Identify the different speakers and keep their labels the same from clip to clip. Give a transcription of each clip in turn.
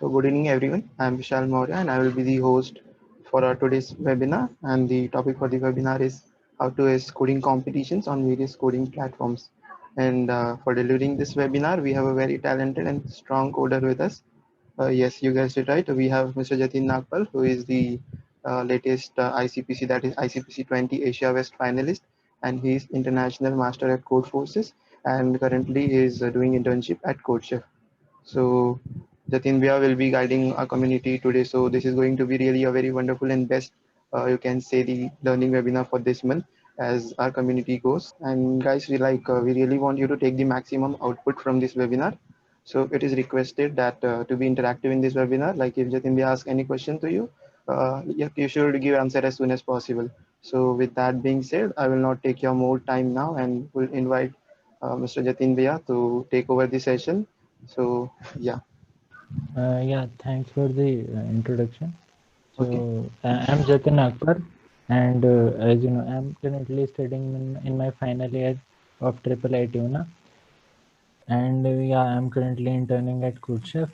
Speaker 1: So good evening everyone. I am Vishal Maurya and I will be the host for our today's webinar, and the topic for the webinar is how to ace coding competitions on various coding platforms. And for delivering this webinar, we have a very talented and strong coder with us. Yes, you guessed it right. We have Mr. Jatin Nagpal, who is the latest ICPC, that is ICPC 20 Asia West finalist, and he is international master at Code Forces, and currently is doing internship at CodeChef. So Jatin Bhaiya will be guiding our community today. So this is going to be really a very wonderful and best, you can say, the learning webinar for this month as our community goes. And guys, we really want you to take the maximum output from this webinar. So it is requested that to be interactive in this webinar. Like if Jatin Bhaiya asks any question to you, you should give answer as soon as possible. So with that being said, I will not take your more time now and will invite Mr. Jatin Bhaiya to take over the session. So yeah,
Speaker 2: Yeah, thanks for the introduction.
Speaker 1: okay,
Speaker 2: I'm Jatin Akbar, and as you know, I'm currently studying in my final year of Triple I Tuna, and yeah, I'm currently interning at CodeChef.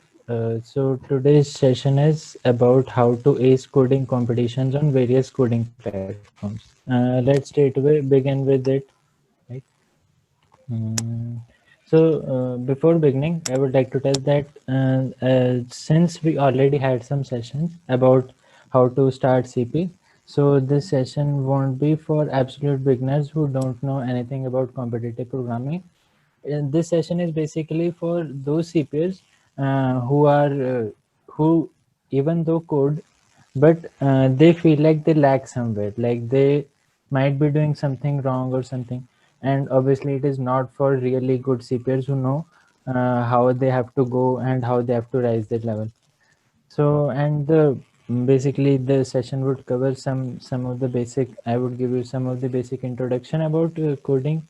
Speaker 2: So today's session is about how to ace coding competitions on various coding platforms. Let's straight away begin with it, right? Mm. Before beginning, I would like to tell that since we already had some sessions about how to start CP, so this session won't be for absolute beginners who don't know anything about competitive programming. And this session is basically for those CPs who even though code, but they feel like they lack somewhere, like they might be doing something wrong or something. And obviously it is not for really good CPers who know how they have to go and how they have to rise their level. So and the basically the session would cover some of the basic. I would give you some of the basic introduction about coding,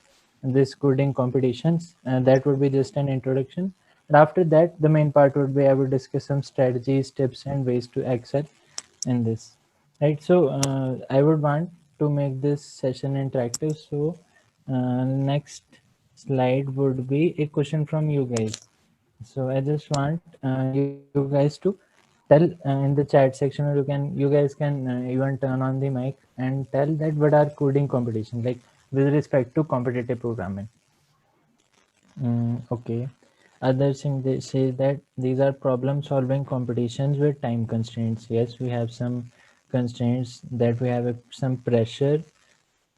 Speaker 2: this coding competitions, and that would be just an introduction. And after that, the main part would be I would discuss some strategies, tips, and ways to excel in this. Right. So I would want to make this session interactive. So next slide would be a question from you guys. So I just want you guys to tell in the chat section, or you guys can even turn on the mic and tell that what are coding competition like with respect to competitive programming. Okay. Other thing they say that these are problem solving competitions with time constraints. Yes, we have some constraints that we have some pressure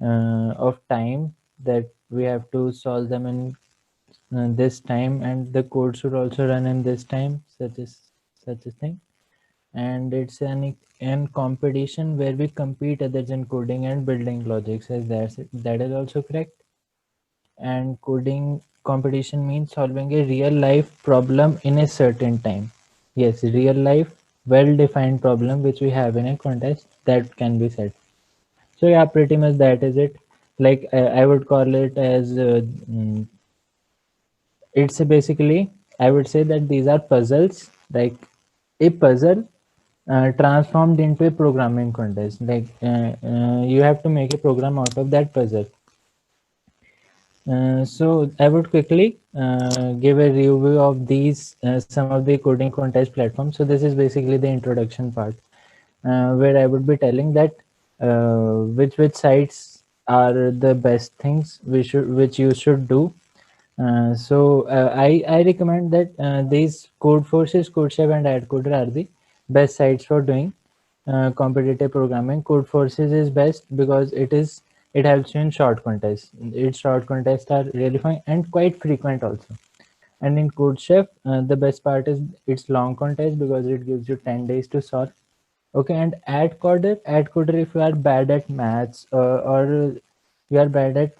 Speaker 2: of time that we have to solve them in this time, and the code should also run in this time, such a thing. And it's an competition where we compete others in coding and building logics, as that is also correct. And coding competition means solving a real life problem in a certain time. Yes, real life well defined problem which we have in a contest, that can be said. So yeah, pretty much that is it. Like I would call it as it's basically, I would say that these are puzzles, like a puzzle transformed into a programming contest. Like you have to make a program out of that puzzle. So I would quickly give a review of these some of the coding contest platforms. So this is basically the introduction part, where I would be telling that which sites are the best things which you should do. I recommend that these Code Forces, CodeChef, and AdCoder are the best sites for doing competitive programming. Code Forces is best because it helps you in short contests. Its short contests are really fun and quite frequent also. And in CodeChef, the best part is its long contest because it gives you 10 days to solve. Okay, and AdCoder, if you are bad at maths or you are bad at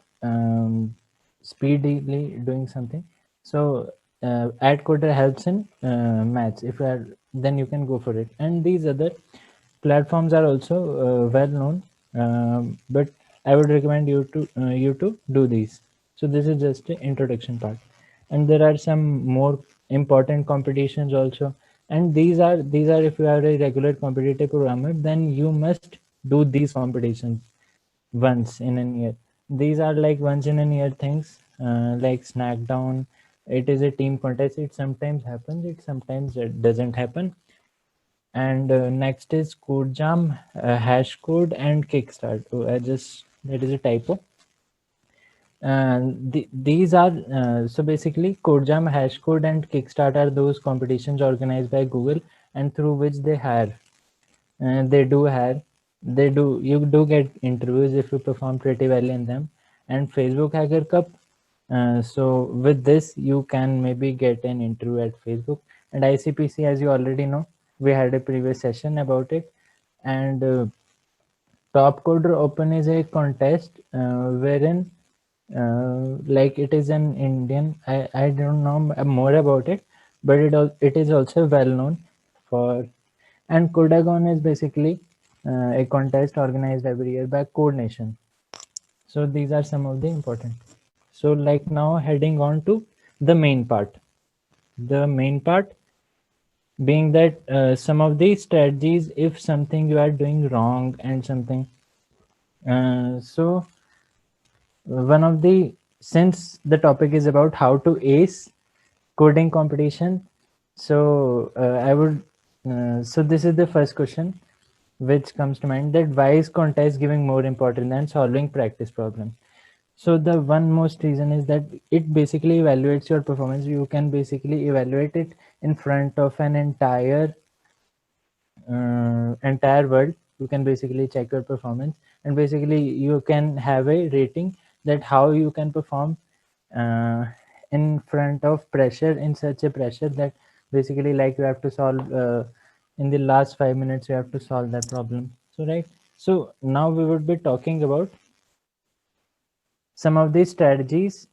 Speaker 2: speedily doing something, so AdCoder helps in maths. If you are, then you can go for it. And these other platforms are also well known, but I would recommend you to do these. So this is just the introduction part, and there are some more important competitions also. And these are if you are a regular competitive programmer, then you must do these competitions once in a year. These are like once in a year things, like Snackdown, it is a team contest. It sometimes happens, it sometimes it doesn't happen. And next is CodeJam, Hashcode, and Kickstart. Oh, that is a typo. These are so basically CodeJam, Hashcode, and Kickstart are those competitions organized by Google and through which they hire. They do hire. You do get interviews if you perform pretty well in them. And Facebook Hacker Cup. So with this, you can maybe get an interview at Facebook. And ICPC, as you already know, we had a previous session about it. And Top Coder Open is a contest wherein like it is an Indian. I don't know more about it, but it is also well known for. And Codagon is basically a contest organized every year by Code Nation. So these are some of the important. So like now heading on to the main part. The main part being that some of these strategies, if something you are doing wrong and something. So one of the, since the topic is about how to ace coding competition, so so this is the first question which comes to mind, that why is contest giving more importance than solving practice problems? So the one most reason is that it basically evaluates your performance. You can basically evaluate it in front of an entire world. You can basically check your performance, and basically you can have a rating that how you can perform in front of pressure, in such a pressure that basically like you have to solve in the last 5 minutes you have to solve that problem. So right, so now we would be talking about some of these strategies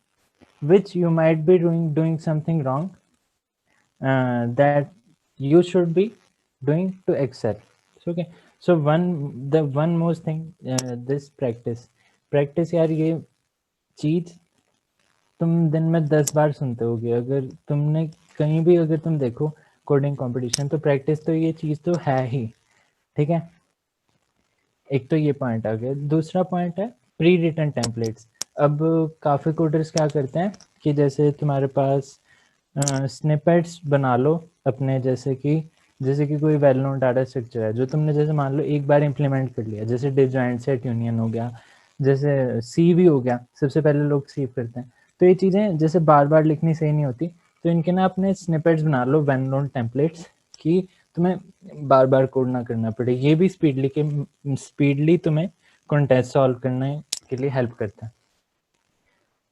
Speaker 2: which you might be doing something wrong that you should be doing to excel. So okay, so the one most thing, this practice यार, ये चीज तुम दिन में 10 बार सुनते होगे। अगर तुमने कहीं भी अगर तुम देखो कोडिंग कंपटीशन, तो प्रैक्टिस तो ये चीज तो है ही, ठीक है। एक तो ये पॉइंट आ गया। दूसरा पॉइंट है प्री रिटन टेम्पलेट्स। अब काफ़ी कोडर्स क्या करते हैं कि जैसे तुम्हारे पास स्निपेट्स बना लो अपने, जैसे कि कोई वेल नोन डाटा स्ट्रक्चर है जो तुमने जैसे मान लो एक बार इम्प्लीमेंट कर लिया, जैसे डिसजॉइंट सेट यूनियन हो गया, जैसे सी भी हो गया। सबसे पहले लोग सी करते हैं, तो ये चीज़ें जैसे बार बार लिखनी सही नहीं होती, तो इनके ना अपने स्निपेट्स बना लो वेल नोन टेम्पलेट्स कि तुम्हें बार बार कोड ना करना पड़े। ये भी स्पीडली तुम्हें कॉन्टेस्ट सॉल्व करने के लिए हेल्प करता है।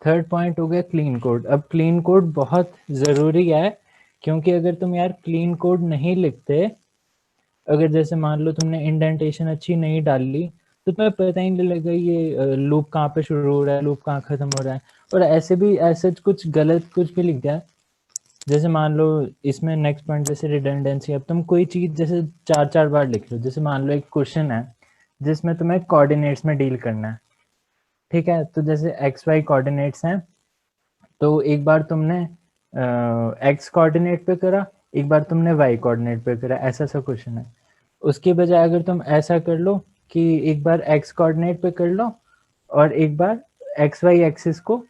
Speaker 2: थर्ड पॉइंट हो गया क्लीन कोड। अब क्लीन कोड बहुत ज़रूरी है, क्योंकि अगर तुम यार क्लीन कोड नहीं लिखते, अगर जैसे मान लो तुमने इंडेंटेशन अच्छी नहीं डाली, तो तुम्हें पता ही नहीं लगेगा ये लूप कहाँ पे शुरू हो रहा है, लूप कहाँ खत्म हो रहा है। और ऐसे कुछ गलत कुछ भी लिख दिया, जैसे मान लो इसमें नेक्स्ट पॉइंट जैसे रिडंडेंसी। अब तुम कोई चीज़ जैसे 4 बार लिख लो, जैसे मान लो एक क्वेश्चन है जिसमें तुम्हें कोऑर्डिनेट्स में डील करना है, ठीक है। तो जैसे एक्स वाई कोऑर्डिनेट्स हैं, तो एक बार तुमने एक्स कोऑर्डिनेट पे करा, एक बार तुमने वाई कोऑर्डिनेट पे करा, ऐसा सा क्वेश्चन है। उसके बजाय अगर तुम ऐसा कर लो कि एक बार एक्स कोऑर्डिनेट पे कर लो और एक बार एक्स वाई एक्सिस को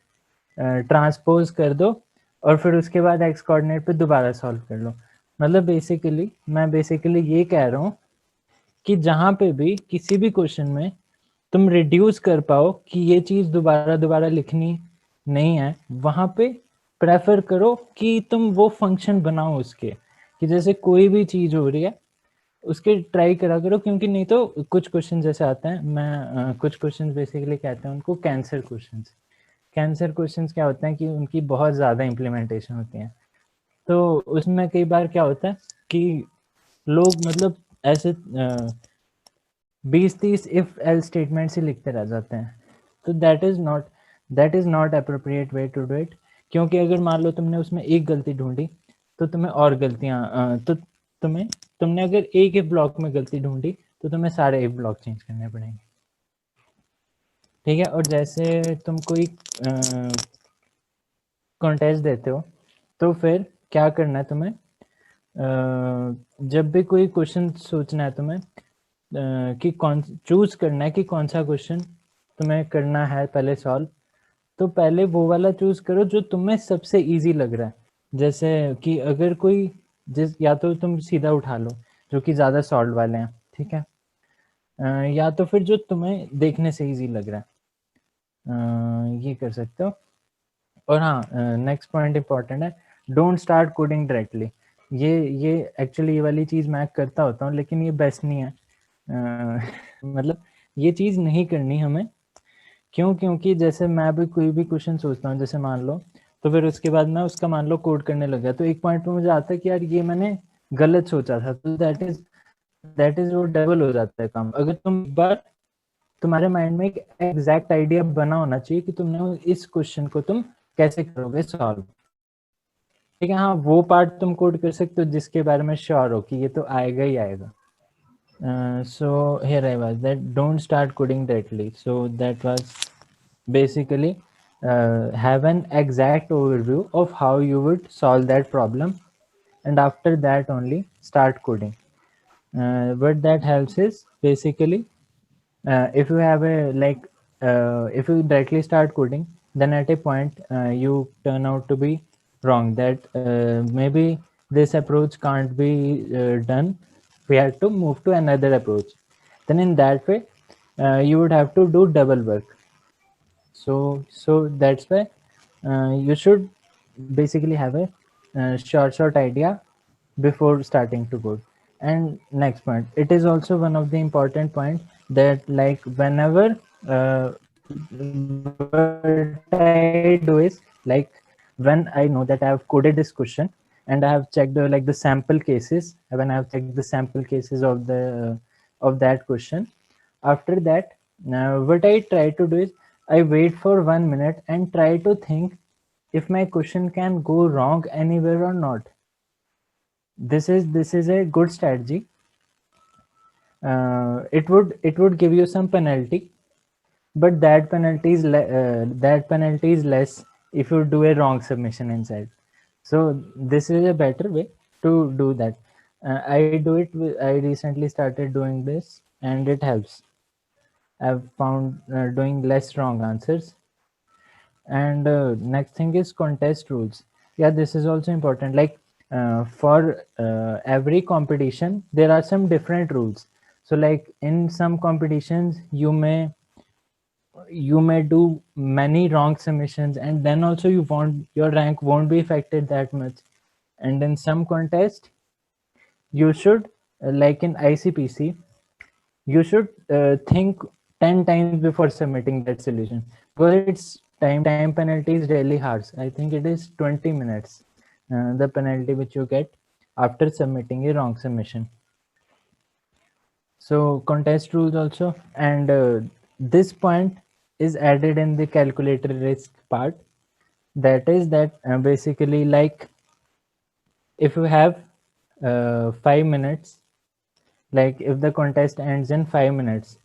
Speaker 2: ट्रांसपोज कर दो, और फिर उसके बाद एक्स कोऑर्डिनेट पे दोबारा सॉल्व कर लो। मतलब मैं बेसिकली ये कह रहा हूँ कि जहाँ पे भी किसी भी क्वेश्चन में तुम रिड्यूस कर पाओ कि ये चीज़ दोबारा दोबारा लिखनी नहीं है, वहाँ पे प्रेफर करो कि तुम वो फंक्शन बनाओ उसके, कि जैसे कोई भी चीज़ हो रही है उसके ट्राई करा करो। क्योंकि नहीं तो कुछ क्वेश्चन जैसे आते हैं, कुछ क्वेश्चन बेसिकली कहते हैं उनको कैंसर क्वेश्चंस। कैंसर क्वेश्चंस क्या होते हैं कि उनकी बहुत ज़्यादा इम्प्लीमेंटेशन होती है, तो उसमें कई बार क्या होता है कि लोग मतलब ऐसे 20-30 इफ एल स्टेटमेंट्स ही लिखते रह जाते हैं। तो that is not appropriate way to do it. क्योंकि अगर मान लो तुमने उसमें एक गलती ढूंढी, तो तुम्हें और गलतियाँ तो तुमने अगर एक इफ ब्लॉक में गलती ढूंढी, तो तुम्हें सारे इफ ब्लॉक चेंज करने पड़ेंगे, ठीक है। और जैसे तुम कोई कॉन्टेस्ट देते हो, तो फिर क्या करना है तुम्हें, जब भी कोई क्वेश्चन सोचना है तुम्हें कि कौन चूज करना है कि कौन सा क्वेश्चन तुम्हें करना है पहले सॉल्व। तो पहले वो वाला चूज करो जो तुम्हें सबसे इजी लग रहा है। जैसे कि अगर कोई या तो तुम सीधा उठा लो जो कि ज़्यादा सॉल्व वाले हैं, ठीक है, या तो फिर जो तुम्हें देखने से इजी लग रहा है, ये कर सकते हो। और हाँ, नेक्स्ट पॉइंट इंपॉर्टेंट है, डोंट स्टार्ट कोडिंग डायरेक्टली। ये एक्चुअली ये वाली चीज़ मैं करता होता हूँ, लेकिन ये बेस्ट नहीं है। मतलब ये चीज़ नहीं करनी हमें। क्यों? क्योंकि जैसे मैं भी कोई भी क्वेश्चन सोचता हूँ, जैसे मान लो, तो फिर उसके बाद मैं उसका मान लो कोड करने लग गया, तो एक पॉइंट पे मुझे आता है कि यार ये मैंने गलत सोचा था, तो दैट इज वो डबल हो जाता है काम। अगर तुम एक बार तुम्हारे माइंड में एक एग्जैक्ट आइडिया बना होना चाहिए कि तुमने इस क्वेश्चन को तुम कैसे करोगे सॉल्व, ठीक है। हाँ, वो पार्ट तुम कोड कर सकते हो जिसके बारे में श्योर हो कि ये तो आएगा ही आएगा। So here I was that don't start coding directly. So that was basically have an exact overview of how you would solve that problem, and after that only start coding. What that helps is basically, if you have a like if you directly start coding, then at a point you turn out to be wrong, that maybe this approach can't be done, we have to move to another approach. Then in that way you would have to do double work. So that's why you should basically have a short idea before starting to code. And next point, it is also one of the important point that like whenever what I do is like when I know that I have coded this question and I have checked like the sample cases, when I have checked the sample cases of the of that question, after that what I try to do is I wait for 1 minute and try to think if my question can go wrong anywhere or not. This is a good strategy. It would give you some penalty, but that penalty is less if you do a wrong submission inside. So this is a better way to do that. I do it. I recently started doing this, and it helps. I've found doing less wrong answers. And next thing is contest rules. Yeah, this is also important. Like for every competition there are some different rules. So like in some competitions you may do many wrong submissions, and then also your rank won't be affected that much. And in some contest you should like in ICPC you should think 10 times before submitting that solution, because its time penalty is really harsh. I think it is 20 minutes, the penalty which you get after submitting a wrong submission. So contest rules also, and this point is added in the calculator risk part. That is that basically like if you have 5 minutes, like if the contest ends in 5 minutes,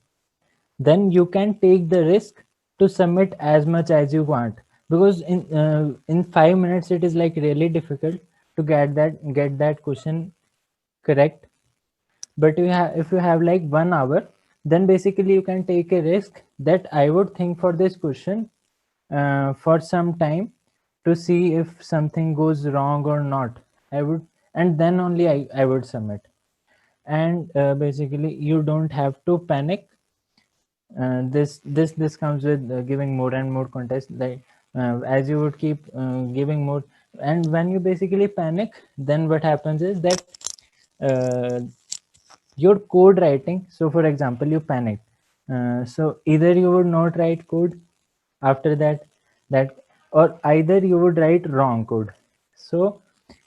Speaker 2: then you can take the risk to submit as much as you want, because in 5 minutes it is like really difficult to get that question correct. But if you have like 1 hour, then basically you can take a risk that I would think for this question for some time to see if something goes wrong or not. I would, and then only I would submit. And basically you don't have to panic. This comes with giving more and more contests, like as you would keep giving more, and when you basically panic, then what happens is that uh, your code writing, so for example you panic, so either you would not write code after that, or either you would write wrong code. So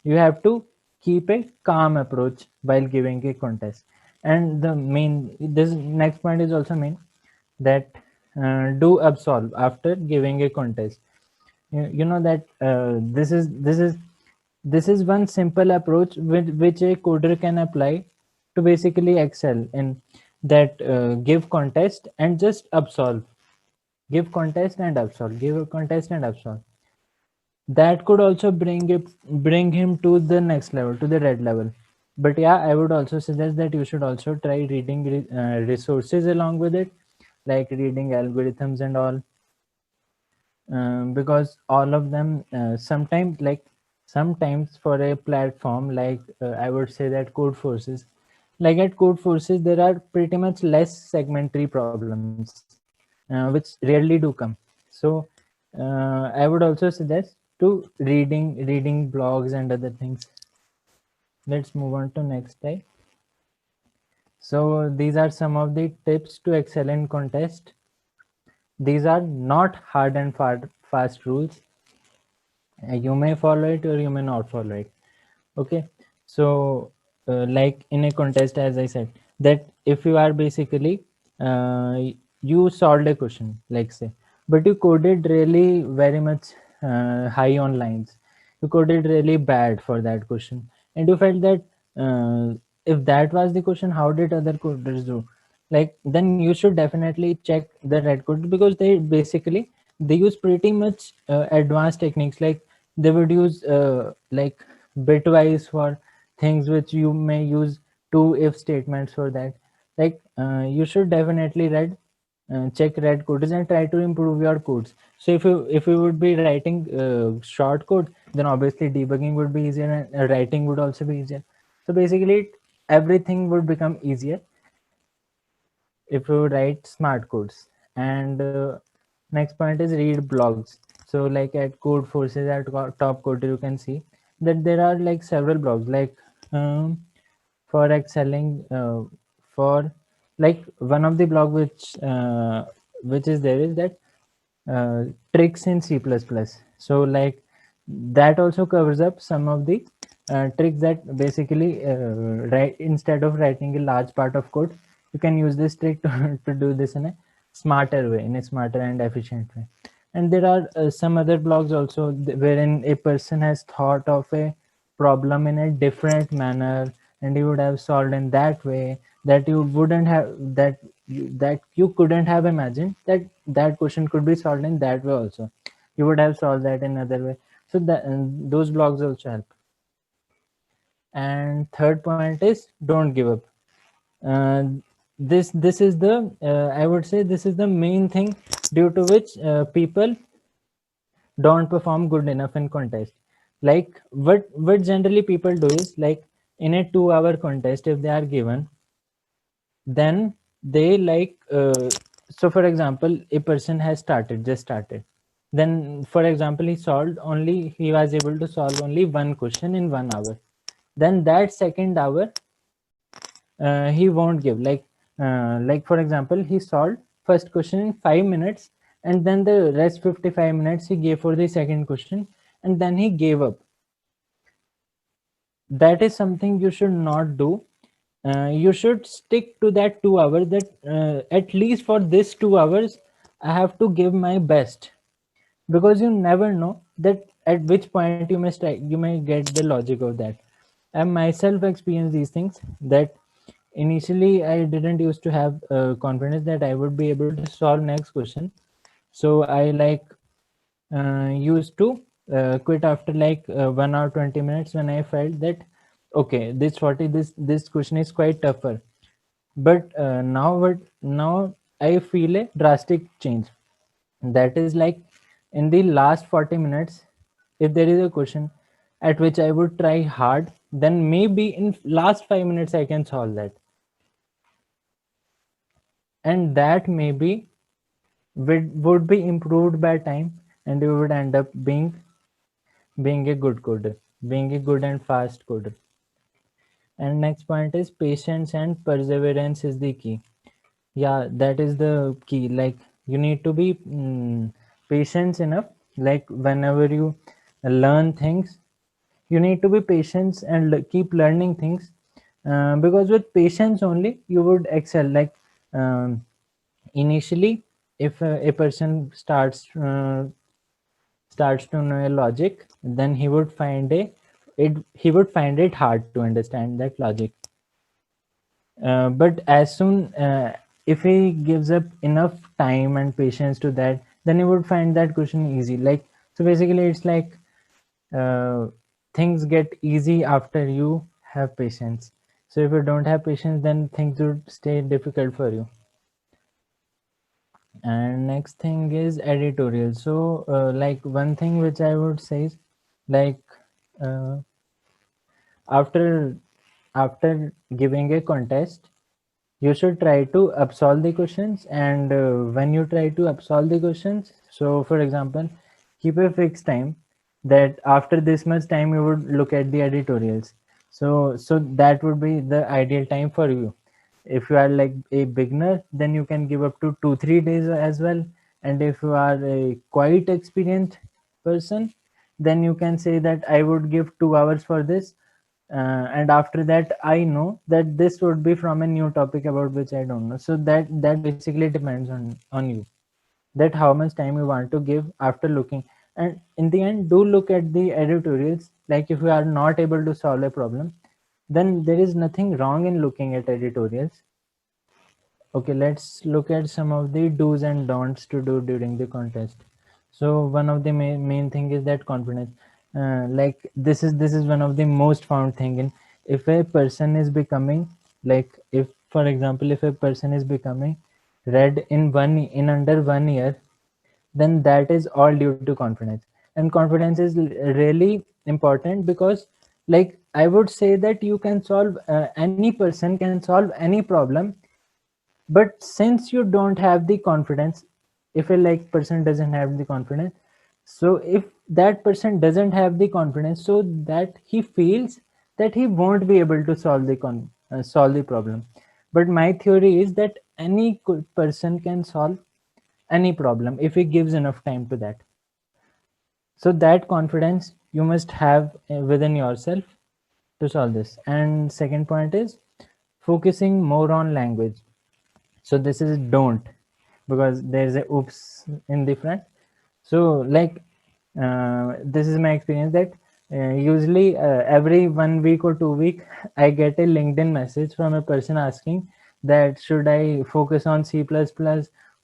Speaker 2: you have to keep a calm approach while giving a contest. And the main, this next point is also main, that do absolve after giving a contest. You know that this is one simple approach with which a coder can apply to basically excel in that. Give contest and just absolve, give contest and absolve, give a contest and absolve. That could also bring him to the next level, to the red level. But yeah, I would also suggest that you should also try reading resources along with it, like reading algorithms and all. because all of them sometimes for a platform like I would say that Code Forces, like at Code Forces there are pretty much less segmentary problems which rarely do come. So I would also suggest to reading blogs and other things. Let's move on to next slide. So these are some of the tips to excel in contest. These are not hard and fast rules. You may follow it or you may not follow it. Okay. So like in a contest, as I said, that if you are basically uh, you solved a question, like say, but you coded really very much high on lines, you coded really bad for that question, and you felt that if that was the question, how did other coders do? Like then you should definitely check the red code, because they basically they use pretty much advanced techniques. Like they would use like bitwise for things which you may use two if statements for that. Like you should definitely check red codes and try to improve your codes. So if you would be writing short code, then obviously debugging would be easier, and writing would also be easier. So basically everything would become easier if you write smart codes. And next point is read blogs. So like at Code Forces at top code, you can see that there are like several blogs, like um, for excelling for like one of the blog which is there is that tricks in C++. So like that also covers up some of the tricks that basically write, instead of writing a large part of code, you can use this trick to do this in a smarter way, in a smarter and efficient way. And there are some other blogs also wherein a person has thought of a problem in a different manner, and you would have solved in that way that you wouldn't have that you couldn't have imagined that that question could be solved in that way also. You would have solved that in another way. So that those blogs also help. And third point is don't give up. uh, this is the I would say this is the main thing due to which people don't perform good enough in contest. Like what generally people do is, like in a 2 hour contest, if they are given, then they like so for example, a person has started, then for example he was able to solve only one question in 1 hour. Then that second hour he won't give, like for example, he solved first question in 5 minutes, and then the rest 55 minutes he gave for the second question, and then he gave up. That is something you should not do. You should stick to that 2 hours, that at least for this 2 hours I have to give my best, because you never know that at which point you may get the logic of that. I myself experienced these things, that initially I didn't used to have confidence that I would be able to solve next question. So I used to quit after 1 hour 20 minutes, when I felt that okay, this question is quite tougher. But now I feel a drastic change. That is like in the last 40 minutes, if there is a question at which I would try hard, then maybe in last 5 minutes I can solve that. And that maybe would be improved by time, and you would end up being a good coder, being a good and fast coder. And next point is patience and perseverance is the key. Yeah, that is the key. Like you need to be patient enough. Like whenever you learn things, you need to be patient and keep learning things, because with patience only you would excel. Like um, initially, if a person starts to know a logic, then he would find it hard to understand that logic. But as soon if he gives up enough time and patience to that, then he would find that question easy. Like so basically it's like uh, things get easy after you have patience. So if you don't have patience, then things would stay difficult for you. And next thing is editorial. So like one thing which I would say is like uh, after after giving a contest, you should try to absolve the questions. And when you try to absolve the questions, so for example, keep a fixed time that after this much time you would look at the editorials. So that would be the ideal time for you. If you are like a beginner, then you can give up to 2-3 days as well. And if you are a quite experienced person, then you can say that I would give 2 hours for this. And after that I know that this would be from a new topic about which I don't know. So that basically depends on you, that how much time you want to give after looking. And in the end, do look at the editorials. Like if you are not able to solve a problem, then there is nothing wrong in looking at editorials. Okay, let's look at some of the do's and don'ts to do during the contest. So one of the main thing is that confidence. Like this is one of the most found thing in, if a person is becoming, like if for example if a person is becoming red in under 1 year, then that is all due to confidence. And confidence is really important because, like I would say that you can solve any person can solve any problem. But since you don't have the confidence, if a like person doesn't have the confidence, so if that person doesn't have the confidence, so that he feels that he won't be able to solve the problem. But my theory is that any person can solve any problem if he gives enough time to that. So that confidence you must have within yourself to solve this. And second point is focusing more on language. So this is don't, because there's a oops in the front. So like this is my experience that usually every 1 week or 2 week I get a LinkedIn message from a person asking that should I focus on C++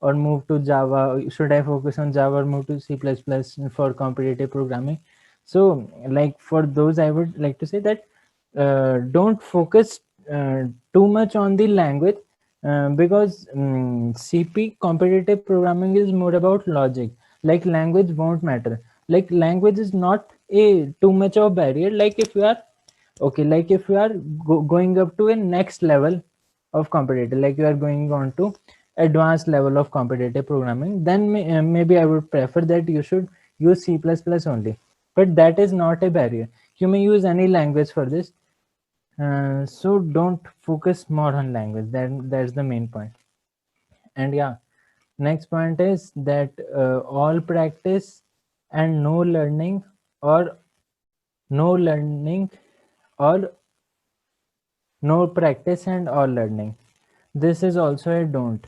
Speaker 2: or move to Java, should I focus on Java or move to C++ for competitive programming. So like for those I would like to say that don't focus too much on the language, because CP competitive programming is more about logic. Like language won't matter. Like language is not a too much of barrier. Like if you are okay, like if you are going up to a next level of competitive, like you are going on to advanced level of competitive programming, then maybe I would prefer that you should use C++ only. But that is not a barrier. You may use any language for this. So don't focus more on language. That's the main point. And yeah, next point is that all practice and no learning, or no learning, or no practice and all learning. This is also a don't.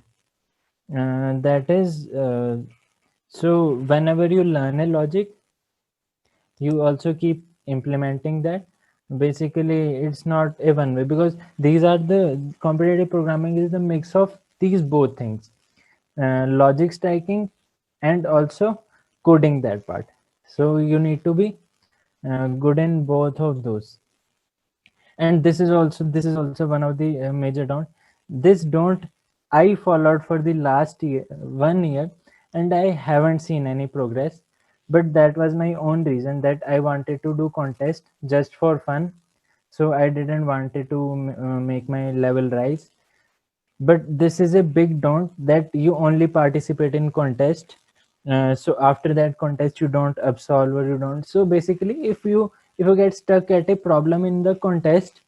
Speaker 2: That is so whenever you learn a logic, you also keep implementing that. Basically it's not a one way, because these are the competitive programming is the mix of these both things, logic striking and also coding that part. So you need to be good in both of those. And this is also one of the major don't. This don't I followed for the last year 1 year, and I haven't seen any progress. But that was my own reason, that I wanted to do contest just for fun. So I didn't wanted to make my level rise. But this is a big don't, that you only participate in contest. So after that contest you don't absolve, or you don't. So basically if you get stuck at a problem in the contest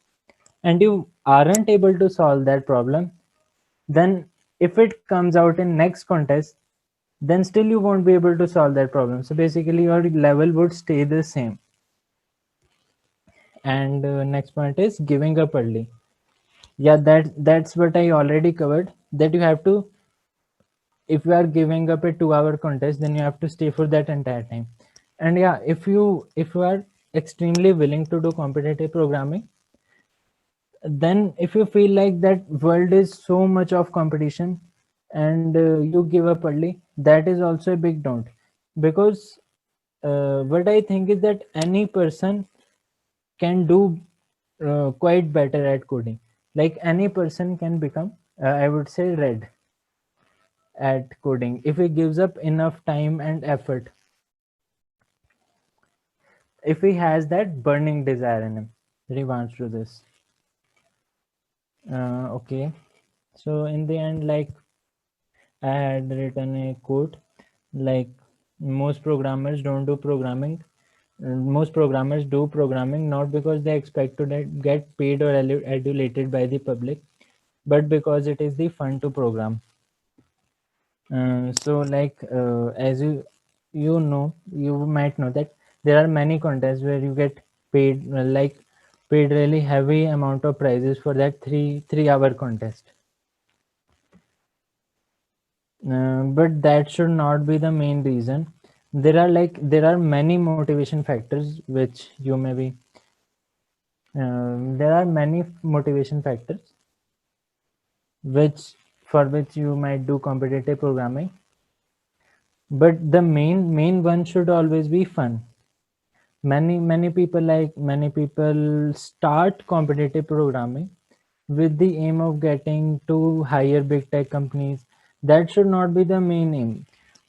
Speaker 2: and you aren't able to solve that problem, then if it comes out in next contest, then still you won't be able to solve that problem. So basically your level would stay the same. And next point is giving up early. Yeah, that's what I already covered, that you have to, if you are giving up a 2 hour contest, then you have to stay for that entire time. And yeah, if you are extremely willing to do competitive programming, then if you feel like that world is so much of competition and you give up early, that is also a big don't. Because what I think is that any person can do quite better at coding. Like any person can become I would say red. at coding if he gives up enough time and effort, if he has that burning desire in him. He wants to do this. Okay, so in the end, like, I had written a quote like, most programmers don't do programming. Most programmers do programming not because they expect to get paid or adulated by the public, but because it is the fun to program. So like, as you know, you might know that there are many contests where you get paid, like paid really heavy amount of prizes for that three-hour contest. But that should not be the main reason. There are many motivation factors which you may be. There are many motivation factors which for which you might do competitive programming, but the main one should always be fun. Many people start competitive programming with the aim of getting to higher big tech companies. That should not be the main aim.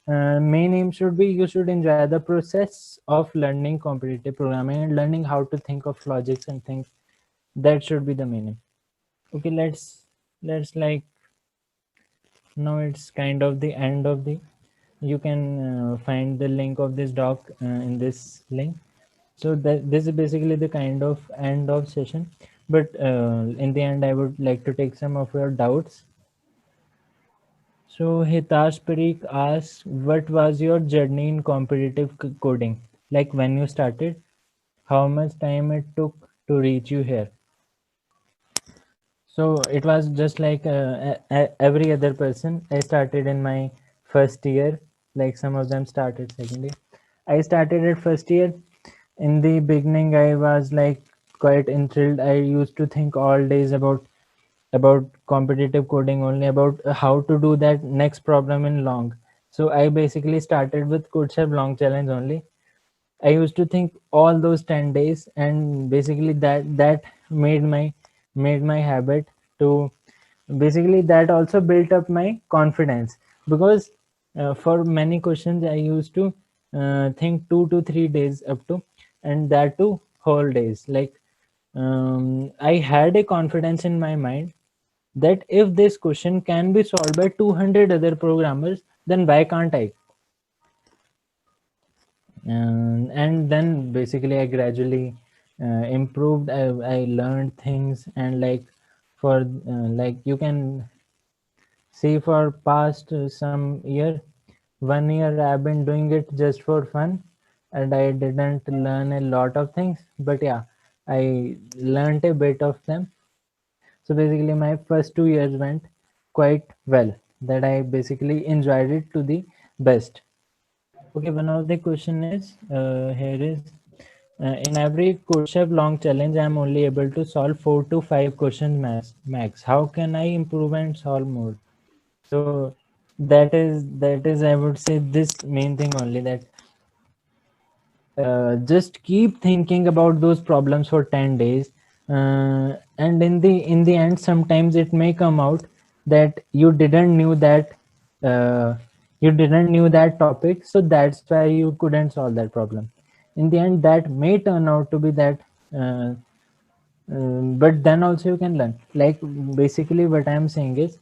Speaker 2: Main aim should be you should enjoy the process of learning competitive programming and learning how to think of logics and things. That should be the main aim. Okay, let's like, now it's kind of the end of the, you can find the link of this doc in this link. So that this is basically the kind of end of session, but in the end I would like to take some of your doubts. So Hitash Parikh asks, what was your journey in competitive coding, like when you started, how much time it took to reach you here? So it was just like every other person. I started in my first year, like some of them started second year. I started at first year. In the beginning, I was like quite enthralled. I used to think all days about competitive coding only, about how to do that next problem in long. So I basically started with CodeChef long challenge only. I used to think all those 10 days, and basically that made my habit to, basically that also built up my confidence, because for many questions I used to think 2 to 3 days up to, and that too whole days. Like, I had a confidence in my mind that if this question can be solved by 200 other programmers, then why can't I? And then basically I gradually improved. I learned things, and like, for like, you can see for past some year, 1 year I've been doing it just for fun, and I didn't learn a lot of things, but yeah, I learned a bit of them. So basically my first 2 years went quite well, that I basically enjoyed it to the best. Okay, one of the question is, here is, in every CodeChef long challenge, I'm only able to solve 4 to 5 questions max. How can I improve and solve more? So that is I would say this main thing only, that just keep thinking about those problems for 10 days, and in the end sometimes it may come out that uh, you didn't knew that topic, so that's why you couldn't solve that problem. In the end that may turn out to be that, uh, but then also you can learn. Like, basically what I'm saying is,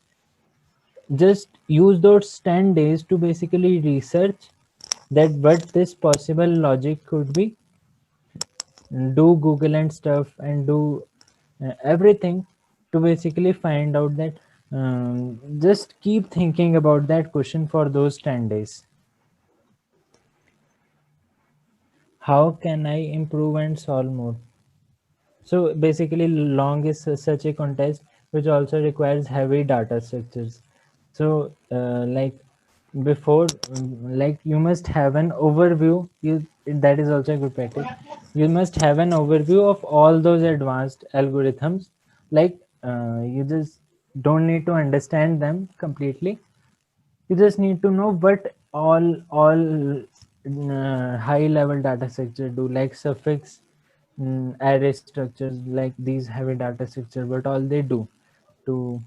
Speaker 2: just use those 10 days to basically research that what this possible logic could be, do Google and stuff, and do everything to basically find out that, just keep thinking about that question for those 10 days. How can I improve and solve more? So basically, long is such a contest which also requires heavy data structures. So, like, before, like, you must have an overview. That is also a good practice. You must have an overview of all those advanced algorithms. Like, you just don't need to understand them completely. You just need to know what all high level data structure do, like suffix, array structures, like these heavy data structure, what all they do to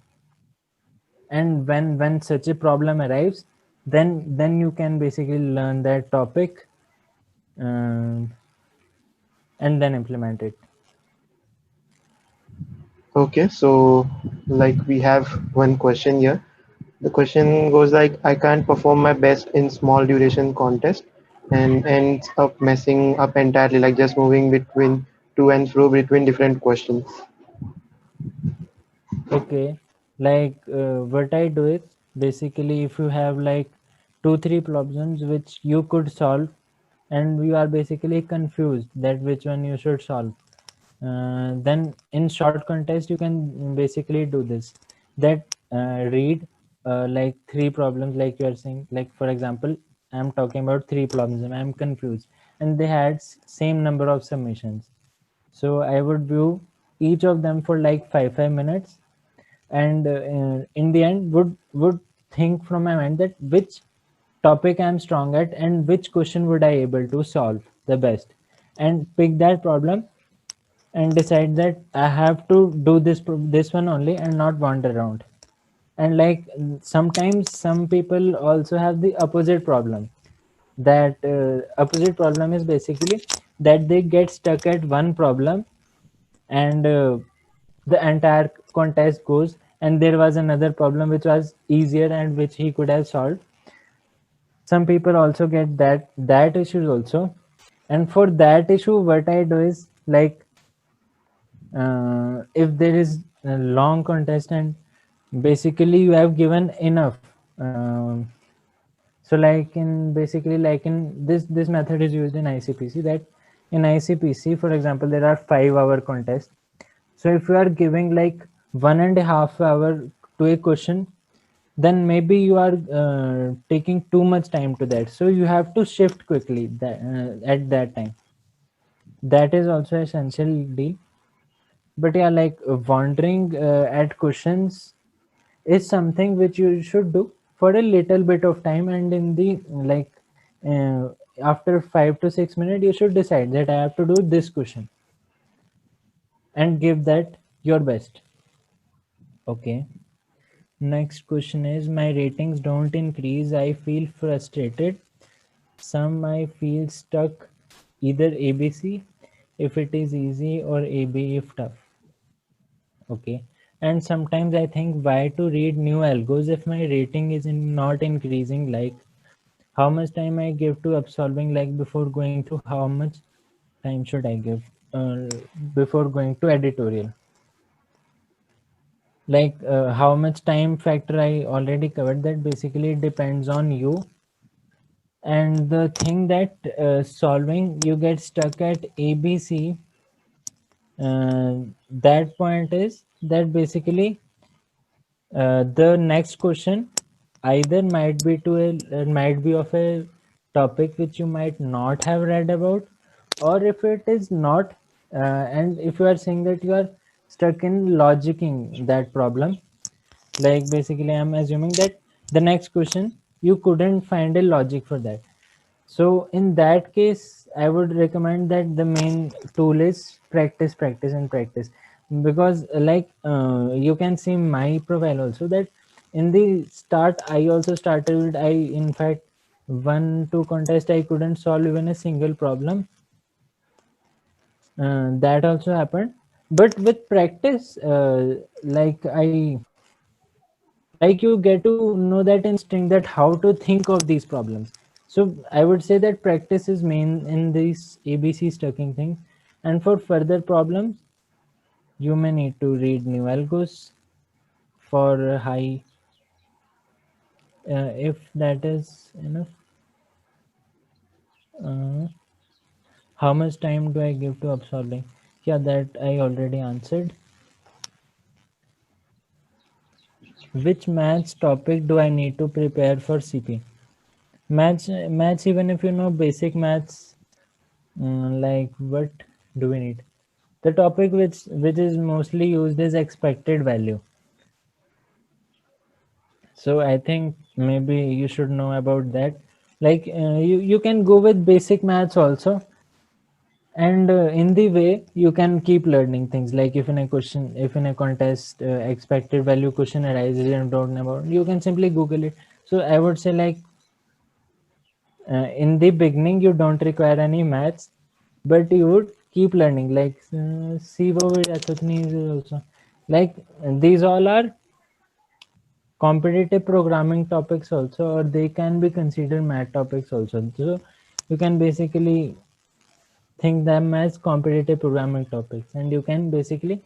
Speaker 2: And when such a problem arrives, then you can basically learn that topic, um, and then implement it.
Speaker 1: Okay, so like we have one question here. The question goes like, I can't perform my best in small duration contest and ends up messing up entirely, like just moving between to and fro between different questions.
Speaker 2: Okay, like what I do is basically, if you have like two three problems which you could solve, and you are basically confused that which one you should solve, then in short contest you can basically do this, that read like three problems, like you are saying, like for example, I'm talking about three problems and I'm confused, and they had same number of submissions. So I would view each of them for like 5 minutes, and in the end would think from my mind that which topic I'm strong at and which question would I able to solve the best, and pick that problem and decide that I have to do this one only and not wander around. And like sometimes some people also have the opposite problem. That opposite problem is basically that they get stuck at one problem, and the entire contest goes, and there was another problem which was easier and which he could have solved. Some people also get that issues also, and for that issue what I do is like, if there is a long contest and basically you have given enough, so like in basically like in this method is used in ICPC, that in ICPC for example there are 5 hour contests. So if you are giving like 1.5 hour to a question, then maybe you are taking too much time to that, so you have to shift quickly at that time. That is also essential deal. But yeah, like wandering at questions is something which you should do for a little bit of time, and in the like uh, after 5 to 6 minutes you should decide that I have to do this question and give that your best. Okay, next question is, my ratings don't increase, I feel frustrated. Some I feel stuck, either ABC if it is easy or AB if tough. Okay, and sometimes I think, why to read new algos if my rating is not increasing? Like, how much time I give to absolving, like before going through, how much time should I give uh, before going to editorial? Like how much time factor I already covered, that basically it depends on you. And the thing that solving you get stuck at ABC, that point is that basically the next question either might be of a topic which you might not have read about, or if it is not, and if you are saying that you are stuck in logicking that problem, like basically I'm assuming that the next question you couldn't find a logic for that. So in that case, I would recommend that the main tool is practice, practice, and practice. Because like you can see my profile also, that in the start I also started with, I in fact one two contest I couldn't solve even a single problem. That also happened. But with practice, like you get to know that instinct that how to think of these problems. So I would say that practice is main in these ABC stacking things. And for further problems, you may need to read new algos for high, if that is enough. uh, how much time do I give to absorbing? Yeah, that I already answered. Which maths topic do I need to prepare for CP? Maths, even if you know basic maths, like what do we need? The topic which is mostly used is expected value. So I think maybe you should know about that. Like you can go with basic maths also, And in the way you can keep learning things, like if in a contest expected value question arises and don't know about, you can simply google it. So I would say, like, in the beginning you don't require any maths, but you would keep learning, like sivo is also, like, these all are competitive programming topics also, or they can be considered math topics also. So you can basically think them as competitive programming topics, and you can basically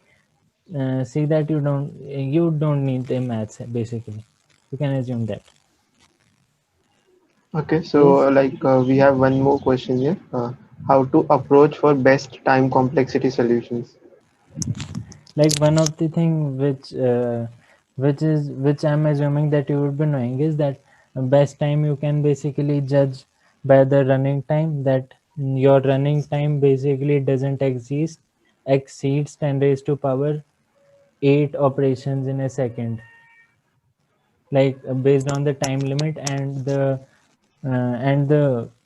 Speaker 2: see that you don't need the maths basically. You can assume that.
Speaker 1: Okay, so
Speaker 2: Yes.
Speaker 1: we have one more question here. How to approach for best time complexity solutions?
Speaker 2: Like, one of the thing which I'm assuming that you would be knowing is that best time you can basically judge by the running time, that your running time basically doesn't exceeds 10 raised to power 8 operations in a second, like based on the time limit and the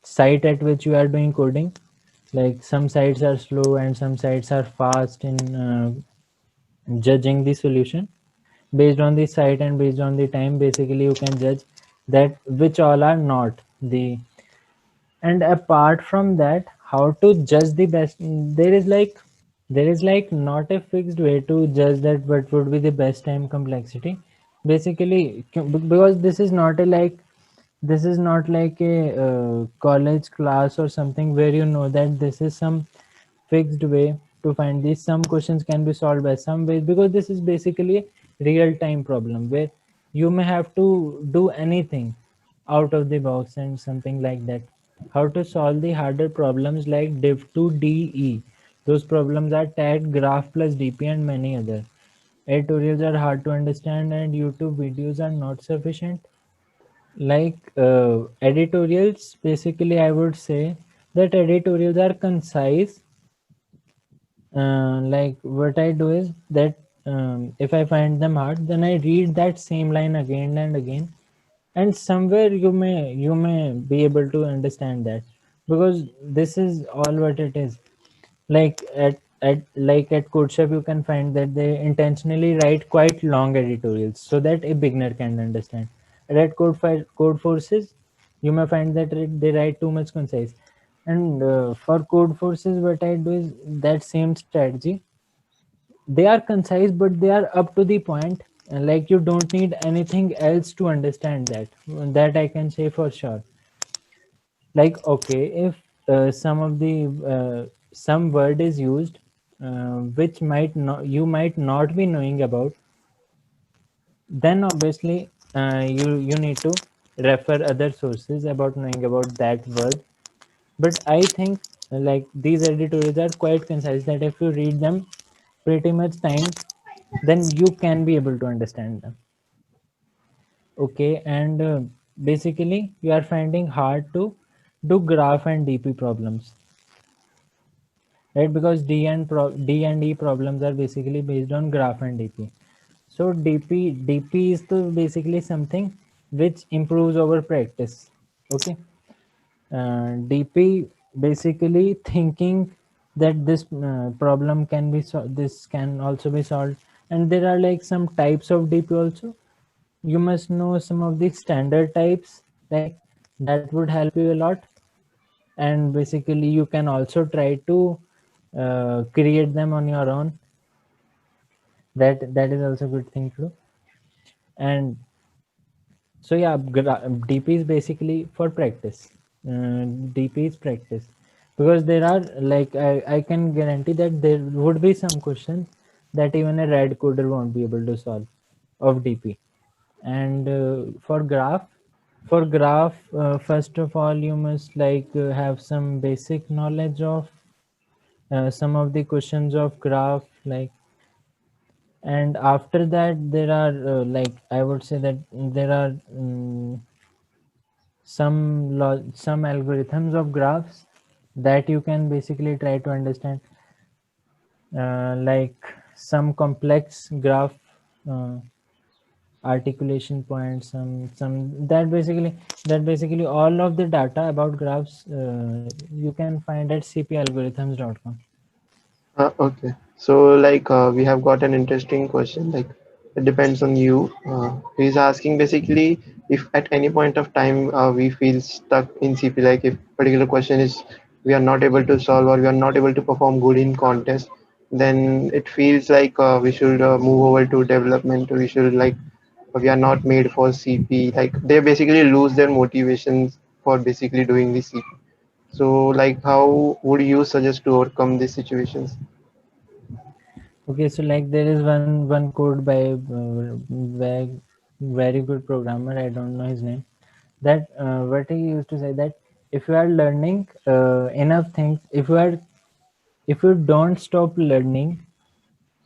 Speaker 2: site at which you are doing coding. Like, some sites are slow and some sites are fast in judging the solution. Based on the site and based on the time, basically you can judge that which all are not the. And apart from that, how to judge the best, there is like not a fixed way to judge that what would be the best time complexity basically, because this is not like a college class or something where you know that this is some fixed way to find this. Some questions can be solved by some ways, because this is basically a real time problem where you may have to do anything out of the box and something like that. How to solve the harder problems like div2de, those problems are tagged graph plus dp and many other. Editorials are hard to understand and youtube videos are not sufficient. Like, editorials, basically I would say that editorials are concise. Like, what I do is that, if I find them hard, then I read that same line again and again, and somewhere you may be able to understand that, because this is all what it is. Like, at Codeshop, you can find that they intentionally write quite long editorials so that a beginner can understand. And at Code Forces, you may find that they write too much concise. And for Code Forces, what I do is that same strategy. They are concise, but they are up to the point. And like, you don't need anything else to understand that. That I can say for sure. Like, okay, if some word is used, which might not be knowing about, then obviously you need to refer other sources about knowing about that word. But I think, like, these editorials are quite concise, that if you read them pretty much times, then you can be able to understand them. Okay, and basically you are finding hard to do graph and dp problems, right? Because D and E problems are basically based on graph and DP. So DP is to basically something which improves over practice. Okay, DP basically thinking that this problem can be this can also be solved, and there are like some types of DP also. You must know some of the standard types, like that would help you a lot. And basically you can also try to create them on your own. That is also a good thing to do. And so yeah, dp is basically for practice. Dp is practice, because there are, like, I can guarantee that there would be some questions that even a red coder won't be able to solve of dp. And for graph, first of all you must, like, have some basic knowledge of some of the questions of graph, like. And after that there are, like, I would say that there are some algorithms of graphs that you can basically try to understand, like some complex graph, uh, articulation points, some that basically all of the data about graphs you can find at cpalgorithms.com.
Speaker 1: Okay. So like we have got an interesting question. Like it depends on you. He's asking basically if at any point of time we feel stuck in CP, like if particular question is we are not able to solve or we are not able to perform good in contest, then it feels like we should move over to development. We should like we are not made for CP. Like they basically lose their motivations for basically doing the CP. So like how would you suggest to overcome these situations?
Speaker 2: Okay, so like there is one code by very very good programmer. I don't know his name. That what he used to say that if you are learning enough things, if you don't stop learning,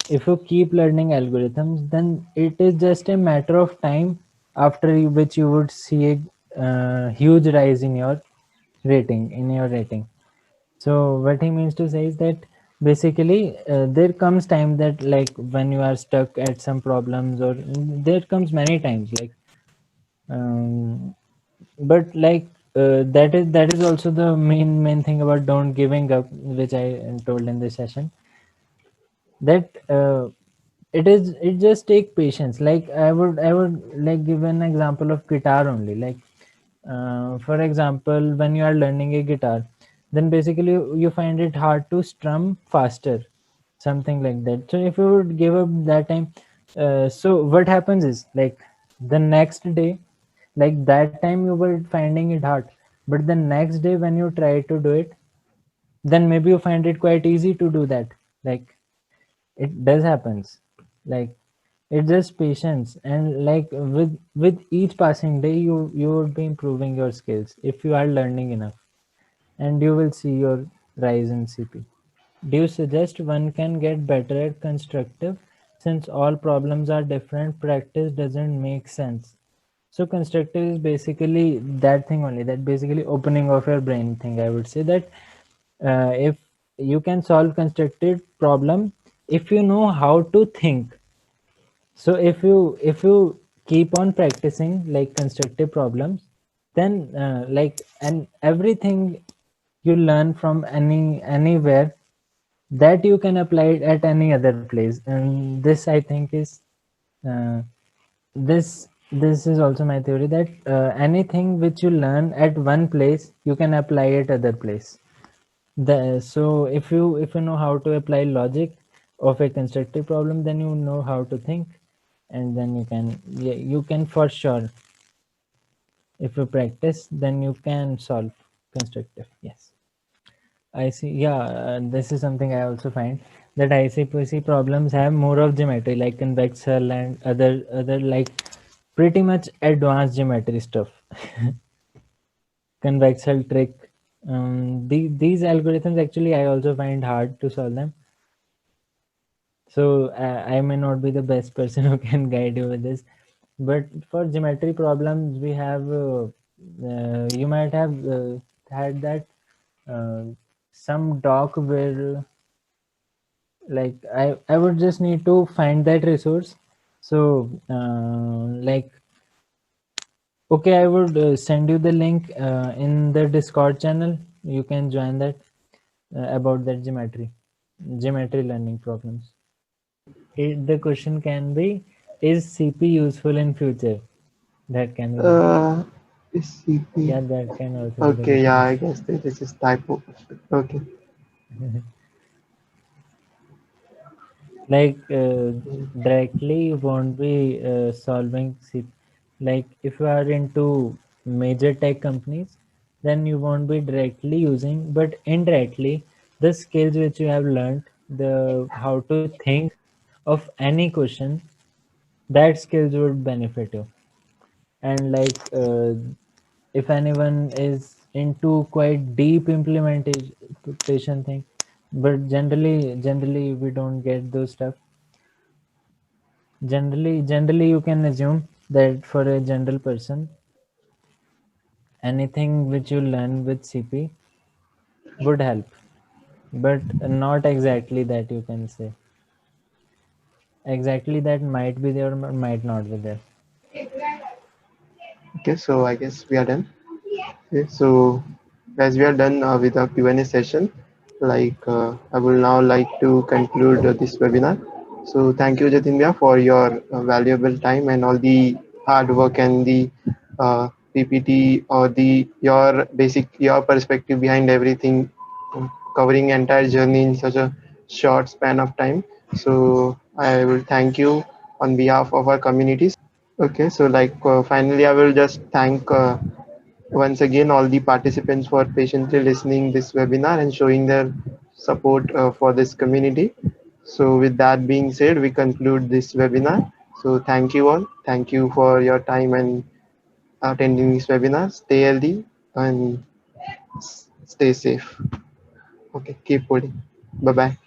Speaker 2: if you keep learning algorithms, then it is just a matter of time after which you would see a huge rise in your rating. So what he means to say is that basically there comes time that like when you are stuck at some problems, or there comes many times like um, but like that is also the main thing about don't giving up, which I told in this session, that it just take patience. Like I would like give an example of guitar only. Like for example, when you are learning a guitar, then basically you find it hard to strum faster, something like that. So if you would give up that time, so what happens is like the next day, like that time you were finding it hard, but the next day when you try to do it, then maybe you find it quite easy to do that. Like it does happens. Like it's just patience, and like with each passing day you would be improving your skills if you are learning enough, and you will see your rise in CP. Do you suggest one can get better at constructive, since all problems are different? Practice doesn't make sense. So constructive is basically that thing only, that basically opening of your brain thing. I would say that if you can solve constructed problem if you know how to think. So if you keep on practicing like constructive problems, then like and everything you learn from anywhere, that you can apply it at any other place. And this I think is uh, this is also my theory, that anything which you learn at one place you can apply it other place. So if you know how to apply logic of a constructive problem, then you know how to think, and then you can, yeah, you can for sure, if you practice, then you can solve constructive. Yes, I see. Yeah, this is something I also find, that ICPC problems have more of geometry, like convex hull and other like pretty much advanced geometry stuff. Convex hull trick. These algorithms actually I also find hard to solve them. So I may not be the best person who can guide you with this, but for geometry problems, we have you might have had that uh, some doc where like I would just need to find that resource. So like okay, I would send you the link in the Discord channel. You can join that about that geometry learning problems. The question can be, is CP useful in future? That can be the,
Speaker 1: Uh, SCP.
Speaker 2: yeah, that can also be the
Speaker 1: Okay, yeah,
Speaker 2: question.
Speaker 1: I guess this is typo. Okay.
Speaker 2: Like directly you won't be solving CP. Like if you are into major tech companies, then you won't be directly using, but indirectly the skills which you have learned, the how to think of any question, that skills would benefit you. And like if anyone is into quite deep implementation thing, but generally we don't get those stuff. Generally you can assume that for a general person, anything which you learn with CP would help, but not exactly that. You can say exactly that might be there or might not be there.
Speaker 1: Okay, so I guess we are done. Okay, so as we are done with our Q&A session, I will now like to conclude this webinar. So thank you, Jatinder, for your valuable time and all the hard work and the PPT or the your perspective behind everything, covering entire journey in such a short span of time. So I will thank you on behalf of our communities. Okay, so finally, I will just thank once again all the participants for patiently listening this webinar and showing their support for this community. So with that being said, we conclude this webinar. So thank you all. Thank you for your time and attending this webinar. Stay healthy and stay safe. Okay, keep coding. Bye bye.